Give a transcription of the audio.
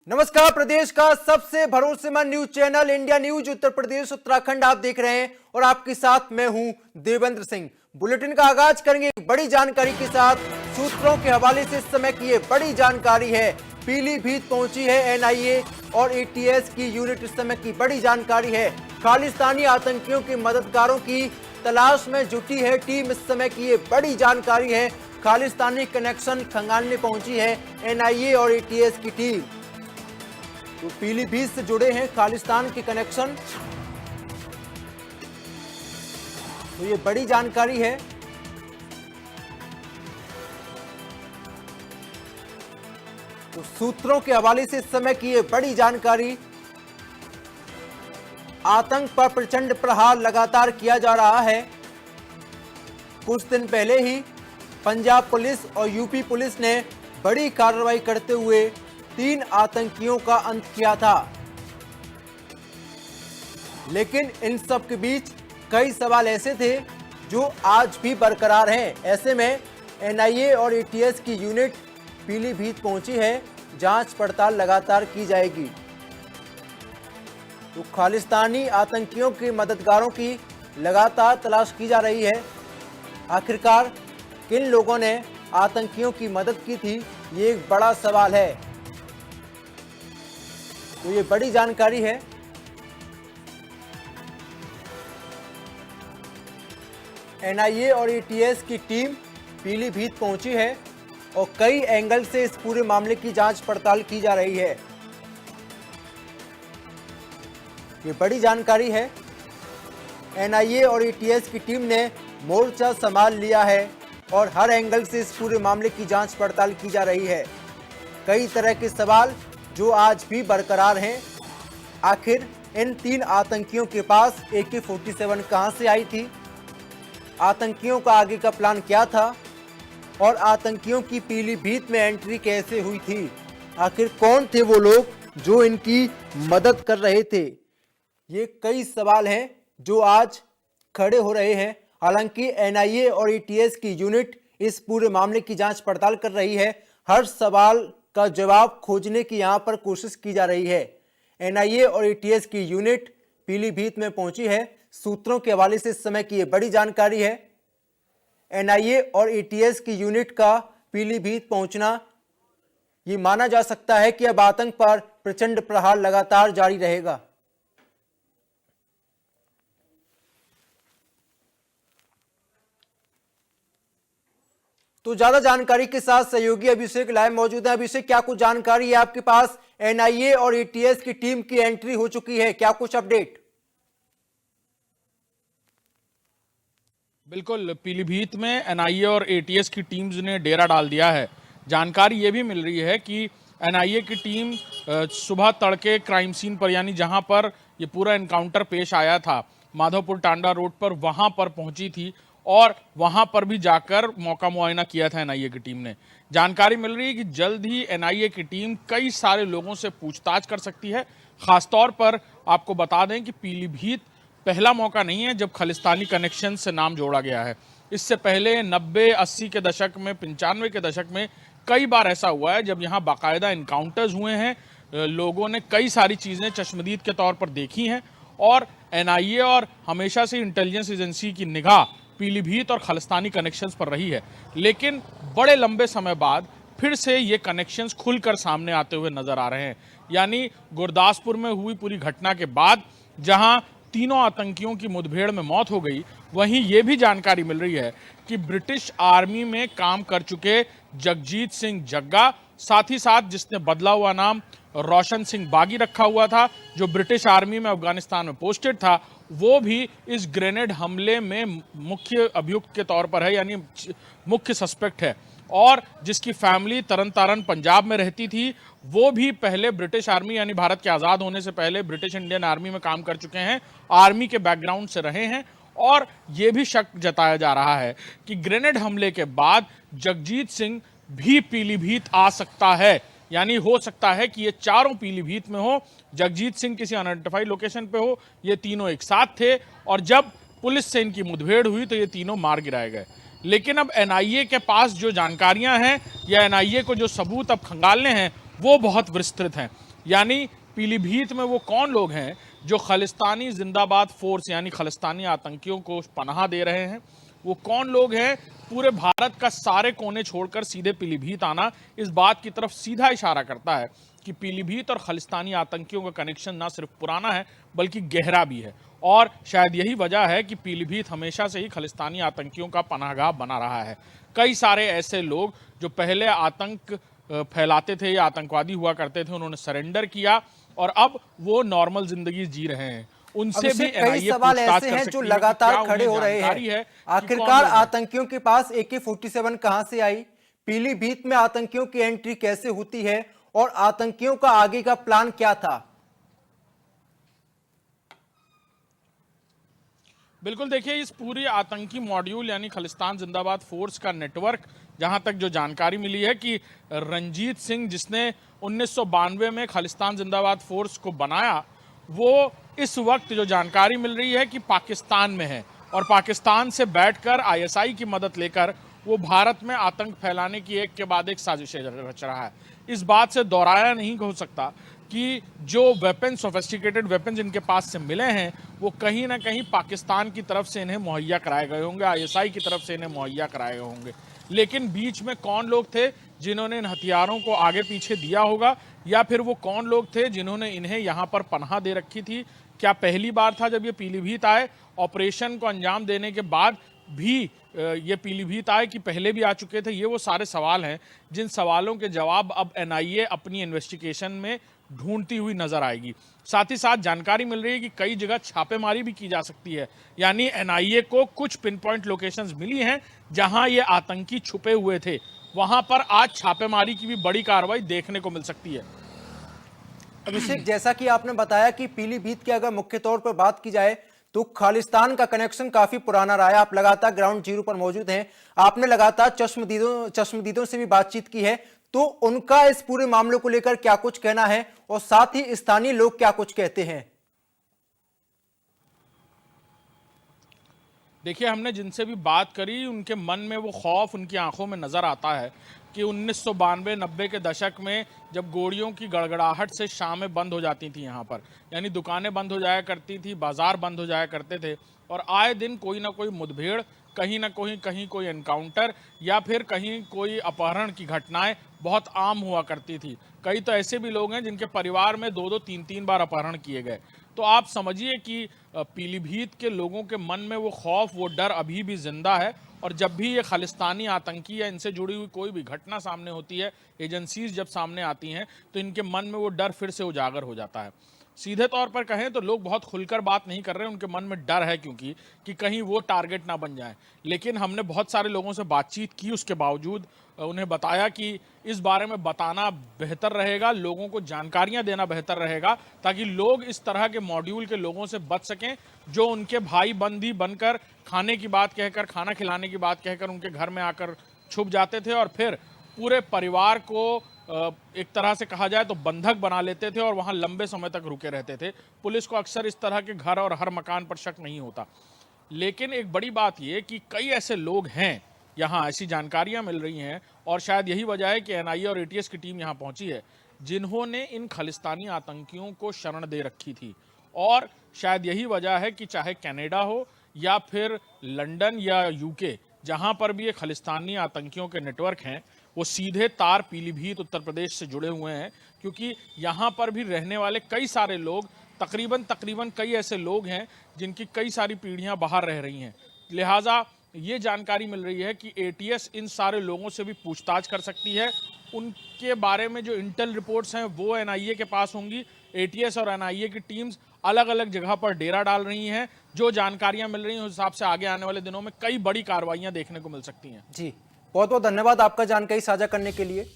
नमस्कार। प्रदेश का सबसे भरोसेमंद news channel India news Uttar Pradesh Uttarakhand आप देख रहे हैं और आपके साथ मैं हूं देवेंद्र सिंह। बुलेटिन का आगाज करेंगे एक बड़ी जानकारी के साथ। सूत्रों के हवाले से इस समय की ये बड़ी जानकारी है। पीलीभीत पहुंची है एनआईए और एटीएस की यूनिट। इस समय की बड़ी जानकारी है। खालिस्तानी आतंकियों के मददगारों की तलाश में जुटी है टीम। इस समय की ये बड़ी जानकारी है। खालिस्तानी कनेक्शन खंगालने पहुंची है एनआईए और एटीएस की टीम। तो पीलीभीत से जुड़े हैं खालिस्तान के कनेक्शन। तो ये बड़ी जानकारी है। तो सूत्रों के हवाले से इस समय की ये बड़ी जानकारी। आतंक पर प्रचंड प्रहार लगातार किया जा रहा है। कुछ दिन पहले ही पंजाब पुलिस और यूपी पुलिस ने बड़ी कार्रवाई करते हुए 3 आतंकियों का अंत किया था। लेकिन इन सब के बीच कई सवाल ऐसे थे जो आज भी बरकरार हैं। ऐसे में एनआईए और एटीएस की यूनिट पीलीभीत पहुंची है। जांच पड़ताल लगातार की जाएगी। तो खालिस्तानी आतंकियों के मददगारों की लगातार तलाश की जा रही है। आखिरकार किन लोगों ने आतंकियों की मदद की थी, ये एक बड़ा सवाल है। तो ये बड़ी जानकारी है। एनआईए और एटीएस की टीम पीलीभीत पहुंची है और कई एंगल से इस पूरे मामले की जांच पड़ताल की जा रही है। ये बड़ी जानकारी है। एनआईए और एटीएस की टीम ने मोर्चा संभाल लिया है और हर एंगल से इस पूरे मामले की जांच पड़ताल की जा रही है। कई तरह के सवाल जो आज भी बरकरार हैं। आखिर इन 3 आतंकियों के पास AK-47 कहां से आई थी, आतंकियों का आगे का प्लान क्या था और आतंकियों की पीलीभीत में एंट्री कैसे हुई थी। आखिर कौन थे वो लोग जो इनकी मदद कर रहे थे। ये कई सवाल हैं जो आज खड़े हो रहे हैं। हालांकि एनआईए और एटीएस की यूनिट इस पूरे मामले की जांच पड़ताल कर रही है। हर सवाल का जवाब खोजने की यहां पर कोशिश की जा रही है। एनआईए और एटीएस की यूनिट पीलीभीत में पहुंची है। सूत्रों के हवाले से इस समय की यह बड़ी जानकारी है। एनआईए और एटीएस की यूनिट का पीलीभीत पहुंचना, ये माना जा सकता है कि अब आतंक पर प्रचंड प्रहार लगातार जारी रहेगा। तो ज्यादा जानकारी के साथ सहयोगी अभिषेक लाइव मौजूद है। अभिषेक, क्या कुछ जानकारी है आपके पास? एनआईए और एटीएस की टीम की एंट्री हो चुकी है, क्या कुछ अपडेट? बिल्कुल, पीलीभीत में एनआईए और एटीएस की टीम्स ने डेरा डाल दिया है। जानकारी ये भी मिल रही है कि एनआईए की टीम सुबह तड़के क्राइम सीन पर, यानी जहां पर ये पूरा एनकाउंटर पेश आया था, माधोपुर टांडा रोड पर, वहां पर पहुंची थी और वहां पर भी जाकर मौका मुआयना किया था एनआईए की टीम ने। जानकारी मिल रही है कि जल्द ही एनआईए की टीम कई सारे लोगों से पूछताछ कर सकती है। खासतौर पर आपको बता दें कि पीलीभीत पहला मौका नहीं है जब खालिस्तानी कनेक्शन से नाम जोड़ा गया है। इससे पहले 90-80 के दशक में, 95 के दशक में कई बार ऐसा हुआ है जब यहाँ बाकायदा इनकाउंटर्स हुए हैं। लोगों ने कई सारी चीज़ें चश्मदीद के तौर पर देखी हैं और एनआईए और हमेशा से इंटेलिजेंस एजेंसी की निगाह पीलीभीत और खालिस्तानी कनेक्शंस पर रही है। लेकिन बड़े लंबे समय बाद फिर से ये कनेक्शंस खुलकर सामने आते हुए नजर आ रहे हैं। यानी गुरदासपुर में हुई पूरी घटना के बाद जहां तीनों आतंकियों की मुठभेड़ में मौत हो गई, वहीं ये भी जानकारी मिल रही है कि ब्रिटिश आर्मी में काम कर चुके जगजीत सिंह जग्गा, साथ ही साथ जिसने बदला हुआ नाम रोशन सिंह बागी रखा हुआ था, जो ब्रिटिश आर्मी में अफगानिस्तान में पोस्टेड था, वो भी इस ग्रेनेड हमले में मुख्य अभियुक्त के तौर पर है, यानी मुख्य सस्पेक्ट है। और जिसकी फैमिली तरन तारण पंजाब में रहती थी, वो भी पहले ब्रिटिश आर्मी, यानी भारत के आज़ाद होने से पहले ब्रिटिश इंडियन आर्मी में काम कर चुके हैं, आर्मी के बैकग्राउंड से रहे हैं। और ये भी शक जताया जा रहा है कि ग्रेनेड हमले के बाद जगजीत सिंह भी पीलीभीत आ सकता है। यानी हो सकता है कि ये चारों पीलीभीत में हो, जगजीत सिंह किसी अनआइडेंटिफाइड लोकेशन पे हो, ये तीनों एक साथ थे और जब पुलिस से इनकी मुठभेड़ हुई तो ये तीनों मार गिराए गए। लेकिन अब एनआईए के पास जो जानकारियां हैं या एनआईए को जो सबूत अब खंगालने हैं वो बहुत विस्तृत हैं। यानी पीलीभीत में वो कौन लोग हैं जो खालिस्तानी जिंदाबाद फोर्स यानी खालिस्तानी आतंकियों को पनाह दे रहे हैं, वो कौन लोग हैं। पूरे भारत का सारे कोने छोड़कर सीधे पीलीभीत आना इस बात की तरफ सीधा इशारा करता है कि पीलीभीत और खालिस्तानी आतंकियों का कनेक्शन ना सिर्फ पुराना है बल्कि गहरा भी है। और शायद यही वजह है कि पीलीभीत हमेशा से ही खालिस्तानी आतंकियों का पनाहगाह बना रहा है। कई सारे ऐसे लोग जो पहले आतंक फैलाते थे या आतंकवादी हुआ करते थे, उन्होंने सरेंडर किया और अब वो नॉर्मल जिंदगी जी रहे हैं। उनसे भी कई सवाल ऐसे हैं जो लगातार खड़े हो रहे हैं। आखिरकार आतंकियों के पास AK-47 कहां से आई, पीलीभीत में आतंकियों की एंट्री कैसे होती है और आतंकियों का आगे का प्लान क्या था। बिल्कुल, देखिए इस पूरी आतंकी मॉड्यूल यानी खालिस्तान जिंदाबाद फोर्स का नेटवर्क, जहां तक जो जानकारी मिली है कि रंजीत सिंह जिसने 1992 में खालिस्तान जिंदाबाद फोर्स को बनाया, वो इस वक्त जो जानकारी मिल रही है कि पाकिस्तान में है और पाकिस्तान से बैठकर ISI की मदद लेकर वो भारत में आतंक फैलाने की एक के बाद एक साजिशें रच रहा है। इस बात से दोहराया नहीं हो सकता कि जो वेपन, सोफिस्टिकेटेड वेपन्स इनके पास से मिले हैं वो कहीं ना कहीं पाकिस्तान की तरफ से इन्हें मुहैया कराए गए होंगे, ISI की तरफ से इन्हें मुहैया कराए गए होंगे। लेकिन बीच में कौन लोग थे जिन्होंने इन हथियारों को आगे पीछे दिया होगा, या फिर वो कौन लोग थे जिन्होंने इन्हें यहाँ पर पनाह दे रखी थी। क्या पहली बार था जब ये पीलीभीत आए, ऑपरेशन को अंजाम देने के बाद भी ये पीलीभीत आए कि पहले भी आ चुके थे? ये वो सारे सवाल हैं जिन सवालों के जवाब अब NIA अपनी इन्वेस्टिगेशन में ढूंढती हुई नजर आएगी। साथ ही साथ जानकारी मिल रही है कि कई जगह छापेमारी भी की जा सकती है, यानी NIA को कुछ पिन पॉइंट लोकेशंस मिली हैं जहां ये आतंकी छुपे हुए थे, वहां पर आज छापेमारी की भी बड़ी कार्रवाई देखने को मिल सकती है। अभिषेक, जैसा कि आपने बताया कि पीलीभीत की अगर मुख्य तौर पर बात की जाए तो खालिस्तान का कनेक्शन काफी पुराना रहा है। आप लगातार ग्राउंड जीरो पर मौजूद हैं, आपने लगातार चश्मदीदों से भी बातचीत की है, तो उनका इस पूरे मामले को लेकर क्या कुछ कहना है और साथ ही स्थानीय लोग क्या कुछ कहते हैं। देखिए, हमने जिनसे भी बात करी उनके मन में वो खौफ उनकी आंखों में नजर आता है कि 1992-90 के दशक में जब गोलियों की गड़गड़ाहट से शामें बंद हो जाती थी यहाँ पर, यानी दुकानें बंद हो जाया करती थी, बाजार बंद हो जाया करते थे और आए दिन कोई ना कोई मुठभेड़, कहीं ना कहीं कोई एनकाउंटर या फिर कहीं कोई अपहरण की घटनाएं बहुत आम हुआ करती थी। कई तो ऐसे भी लोग हैं जिनके परिवार में 2-2, 3-3 बार अपहरण किए गए। तो आप समझिए कि पीलीभीत के लोगों के मन में वो खौफ, वो डर अभी भी जिंदा है और जब भी ये खालिस्तानी आतंकी या इनसे जुड़ी हुई कोई भी घटना सामने होती है, एजेंसीज जब सामने आती हैं, तो इनके मन में वो डर फिर से उजागर हो जाता है। सीधे तौर पर कहें तो लोग बहुत खुलकर बात नहीं कर रहे, उनके मन में डर है क्योंकि कि कहीं वो टारगेट ना बन जाए। लेकिन हमने बहुत सारे लोगों से बातचीत की, उसके बावजूद उन्हें बताया कि इस बारे में बताना बेहतर रहेगा, लोगों को जानकारियां देना बेहतर रहेगा, ताकि लोग इस तरह के मॉड्यूल के लोगों से बच सकें जो उनके भाई बंदी बनकर खाने की बात कहकर, खाना खिलाने की बात कहकर उनके घर में आकर छुप जाते थे और फिर पूरे परिवार को एक तरह से कहा जाए तो बंधक बना लेते थे और वहां लंबे समय तक रुके रहते थे। पुलिस को अक्सर इस तरह के घर और हर मकान पर शक नहीं होता। लेकिन एक बड़ी बात यह कि कई ऐसे लोग हैं, यहाँ ऐसी जानकारियां मिल रही हैं और शायद यही वजह है कि NIA और ATS की टीम यहाँ पहुंची है, जिन्होंने इन खालिस्तानी आतंकियों को शरण दे रखी थी। और शायद यही वजह है कि चाहे कनाडा हो या फिर लंदन या UK, जहां पर भी ये खालिस्तानी आतंकियों के नेटवर्क हैं, वो सीधे तार पीलीभीत उत्तर प्रदेश से जुड़े हुए हैं, क्योंकि यहाँ पर भी रहने वाले कई सारे लोग, तकरीबन कई ऐसे लोग हैं जिनकी कई सारी पीढ़ियां बाहर रह रही हैं। लिहाजा ये जानकारी मिल रही है कि ATS इन सारे लोगों से भी पूछताछ कर सकती है। उनके बारे में जो इंटेल रिपोर्ट्स हैं वो NIA के पास होंगी। ATS और NIA की टीम्स अलग अलग जगह पर डेरा डाल रही हैं। जो जानकारियां मिल रही हैं उस हिसाब से आगे आने वाले दिनों में कई बड़ी कार्रवाइयां देखने को मिल सकती हैं। जी, बहुत बहुत धन्यवाद आपका जानकारी साझा करने के लिए।